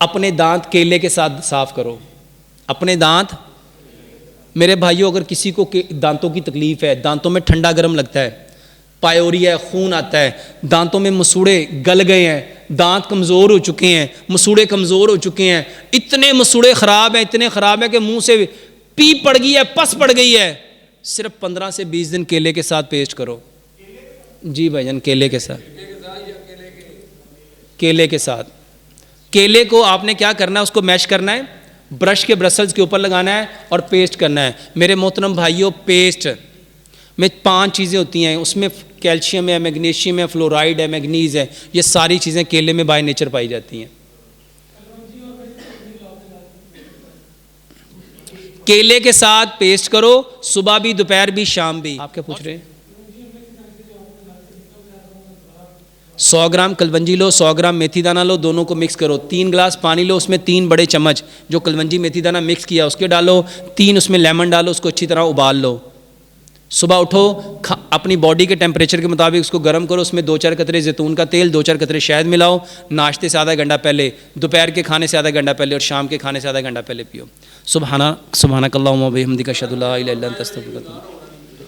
अपने दांत केले के साथ साफ करो। अपने दांत, मेरे भाइयों, अगर किसी को दांतों की तकलीफ है, दांतों में ठंडा गर्म लगता है, पायोरिया है, खून आता है, दांतों में मसूड़े गल गए हैं, दांत कमज़ोर हो चुके हैं, मसूड़े कमज़ोर हो चुके हैं, इतने मसूड़े ख़राब हैं, इतने ख़राब हैं कि मुंह से पीप पड़ गई है, पस पड़ गई है, सिर्फ 15 से 20 दिन केले के साथ पेस्ट करो। जी भाईजान, केले के साथ, केले के साथ। केले को आपने क्या करना है, उसको मैश करना है, ब्रश के ब्रसल्स के ऊपर लगाना है और पेस्ट करना है। मेरे मोहतरम भाइयों, पेस्ट में 5 चीज़ें होती हैं, उसमें कैल्शियम है, मैग्नीशियम है, फ्लोराइड है, मैग्नीज है, ये सारी चीज़ें केले में बाय नेचर पाई जाती हैं। केले के साथ पेस्ट करो, सुबह भी, दोपहर भी, शाम भी। आप क्या पूछ रहे हैं? 100 ग्राम कलवंजी लो, 100 ग्राम मेथी दाना लो, दोनों को मिक्स करो। 3 गिलास पानी लो, उसमें 3 बड़े चम्मच जो कलवंजी मेथी दाना मिक्स किया उसके डालो, 3 उसमें लेमन डालो, उसको अच्छी तरह उबाल लो। सुबह उठो, अपनी बॉडी के टेम्परेचर के मुताबिक उसको गर्म करो, उसमें 2-4 कतरे जैतून का तेल, 2-4 कतरे शहद मिलाओ, नाश्ते से आधा घंटा पहले, दोपहर के खाने से आधा घंटा पहले और शाम के खाने से आधा घंटा पहले पियो। सुबहानक अल्लाहुम्मा व बिहम्दिका अशहदु अल्ला इलाहा इल्ला अंता अस्तगफिरुका।